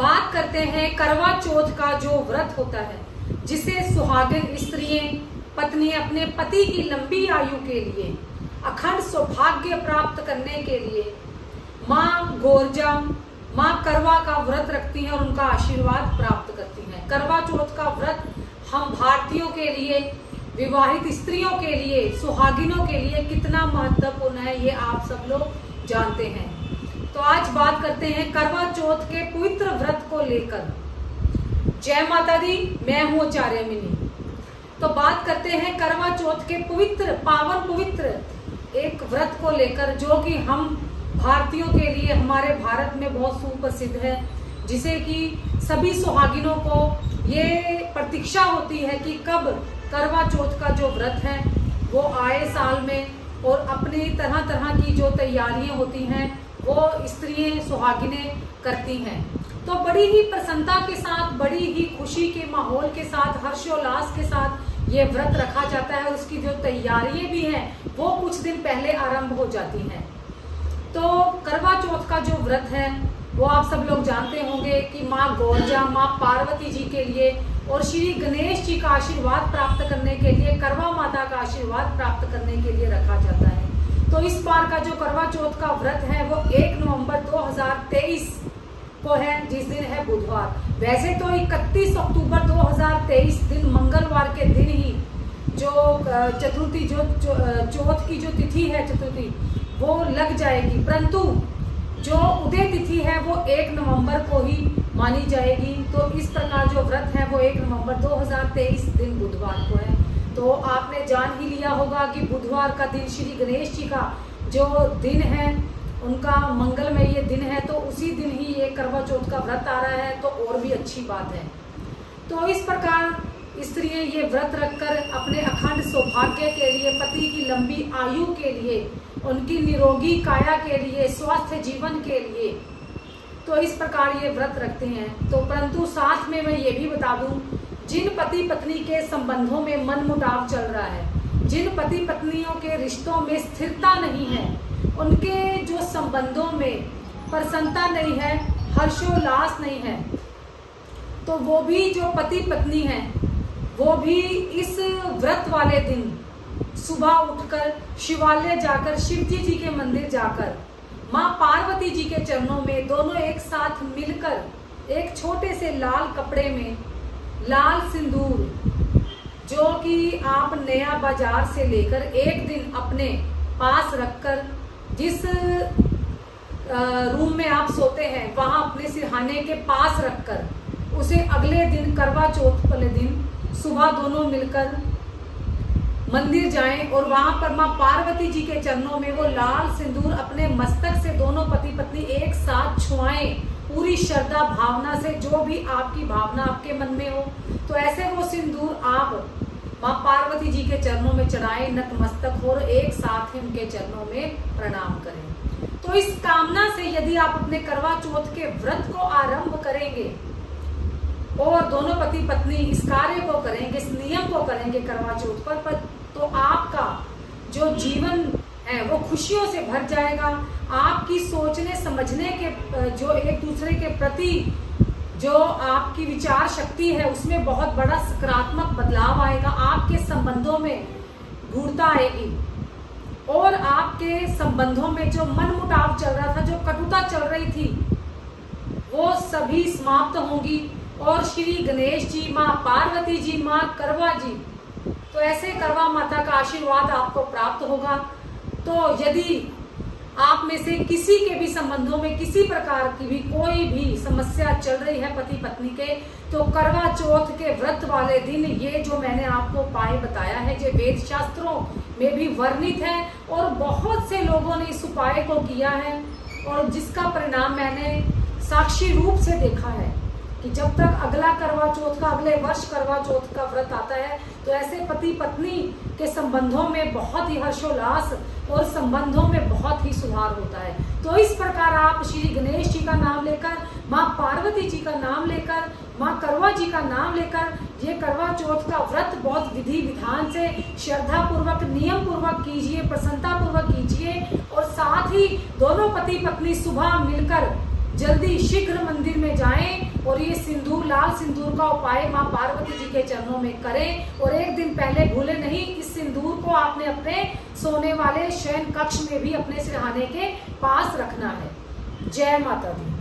बात करते हैं करवा चौथ का जो व्रत होता है, जिसे सुहागिन स्त्रियां पत्नी अपने पति की लंबी आयु के लिए, अखंड सौभाग्य प्राप्त करने के लिए माँ गोरजा, माँ करवा का व्रत रखती हैं और उनका आशीर्वाद प्राप्त करती हैं। करवा चौथ का व्रत हम भारतीयों के लिए, विवाहित स्त्रियों के लिए, सुहागिनों के लिए कितना महत्वपूर्ण है, ये आप सब लोग जानते हैं। तो आज बात करते हैं करवा चौथ के पवित्र व्रत को लेकर। जय माता दी, मैं हूँ आचार्यमिनी। तो बात करते हैं करवा चौथ के पवित्र, पावन पवित्र एक व्रत को लेकर, जो कि हम भारतीयों के लिए, हमारे भारत में बहुत सुप्रसिद्ध है, जिसे कि सभी सुहागिनों को ये प्रतीक्षा होती है कि कब करवा चौथ का जो व्रत है वो आए साल में, और अपनी तरह तरह की जो तैयारियां होती हैं वो स्त्रियां सुहागिनें करती हैं। तो बड़ी ही प्रसन्नता के साथ, बड़ी ही खुशी के माहौल के साथ, हर्षोल्लास के साथ ये व्रत रखा जाता है। उसकी जो तैयारियां भी हैं वो कुछ दिन पहले आरंभ हो जाती हैं। तो करवा चौथ का जो व्रत है वो आप सब लोग जानते होंगे कि माँ गोरजा, माँ पार्वती जी के लिए और श्री गणेश जी का आशीर्वाद प्राप्त करने के लिए, करवा माता का आशीर्वाद प्राप्त करने के लिए रखा जाता है। तो इस बार का जो करवा चौथ का व्रत है वो 1 नवंबर 2023 को है, जिस दिन है बुधवार। वैसे तो 31 अक्टूबर 2023 दिन, मंगलवार के दिन ही जो चतुर्थी, जो चौथ की जो तिथि है चतुर्थी, वो लग जाएगी, परंतु जो उदय तिथि है वो 1 नवंबर को ही मानी जाएगी। तो इस प्रकार जो व्रत है वो 1 नवंबर 2023 दिन बुधवार को है। तो आपने जान ही लिया होगा कि बुधवार का दिन श्री गणेश जी का जो दिन है, उनका मंगलमय ये दिन है, तो उसी दिन ही ये करवा चौथ का व्रत आ रहा है, तो और भी अच्छी बात है। तो इस प्रकार स्त्रियां ये व्रत रखकर अपने अखंड सौभाग्य के लिए, पति की लंबी आयु के लिए, उनकी निरोगी काया के लिए, स्वस्थ जीवन के लिए, तो इस प्रकार ये व्रत रखते हैं। तो परंतु साथ में मैं ये भी बता दूं, जिन पति पत्नी के संबंधों में मनमुटाव चल रहा है, जिन पति पत्नियों के रिश्तों में स्थिरता नहीं है, उनके जो संबंधों में प्रसन्नता नहीं है, हर्षोल्लास नहीं है, तो वो भी जो पति पत्नी हैं वो भी इस व्रत वाले दिन सुबह उठकर शिवालय जाकर, शिव जी के मंदिर जाकर, माँ पार्वती जी के चरणों में दोनों एक साथ मिलकर एक छोटे से लाल कपड़े में लाल सिंदूर, जो कि आप नया बाजार से लेकर एक दिन अपने पास रखकर, जिस रूम में आप सोते हैं वहां अपने सिरहाने के पास रखकर, उसे अगले दिन करवा चौथ वाले दिन सुबह दोनों मिलकर मंदिर जाएं और वहां पर माँ पार्वती जी के चरणों में वो लाल सिंदूर अपने मस्तक से दोनों पति पत्नी एक साथ छुआएं, पूरी श्रद्धा भावना से, जो भी आपकी भावना आपके मन में हो। तो ऐसे वो सिंदूर आप माँ पार्वती जी के चरणों में चढ़ाएं, नतमस्तक हो, और एक साथ ही उनके चरणों में प्रणाम करें। तो इस कामना से यदि आप अपने करवा चौथ के व्रत को आरंभ करेंगे और दोनों पति पत्नी इस कार्य को करेंगे, इस नियम को करेंगे करवा चौथ पर, तो आपका जो जीवन है वो खुशियों से भर जाएगा। आपकी सोचने समझने के, जो एक दूसरे के प्रति जो आपकी विचार शक्ति है, उसमें बहुत बड़ा सकारात्मक बदलाव आएगा। आपके संबंधों में गूढ़ता आएगी और आपके संबंधों में जो मनमुटाव चल रहा था, जो कटुता चल रही थी, वो सभी समाप्त होंगी। और श्री गणेश जी, माँ पार्वती जी, माँ करवा जी, तो ऐसे करवा माता का आशीर्वाद आपको प्राप्त होगा। तो यदि आप में से किसी के भी संबंधों में किसी प्रकार की भी कोई भी समस्या चल रही है पति पत्नी के, तो करवा चौथ के व्रत वाले दिन ये जो मैंने आपको उपाय बताया है, जो वेद शास्त्रों में भी वर्णित है, और बहुत से लोगों ने इस उपाय को किया है, और जिसका परिणाम मैंने साक्षी रूप से देखा है कि जब तक अगला करवा चौथ का, अगले वर्ष करवा चौथ का व्रत आता है, तो ऐसे पति पत्नी के संबंधों में बहुत ही हर्षोल्लास और संबंधों में बहुत ही सुधार होता है। तो इस प्रकार आप श्री गणेश जी का नाम लेकर, माँ पार्वती जी का नाम लेकर, माँ करवा जी का नाम लेकर ये करवा चौथ का व्रत बहुत विधि विधान से, श्रद्धा पूर्वक, नियम पूर्वक कीजिए, प्रसन्नता पूर्वक कीजिए। और साथ ही दोनों पति पत्नी सुबह मिलकर जल्दी शीघ्र मंदिर में जाएं और ये सिंदूर, लाल सिंदूर का उपाय माँ पार्वती जी के चरणों में करें। और एक दिन पहले भूले नहीं, इस सिंदूर को आपने अपने सोने वाले शयन कक्ष में भी अपने सिरहाने के पास रखना है। जय माता दी।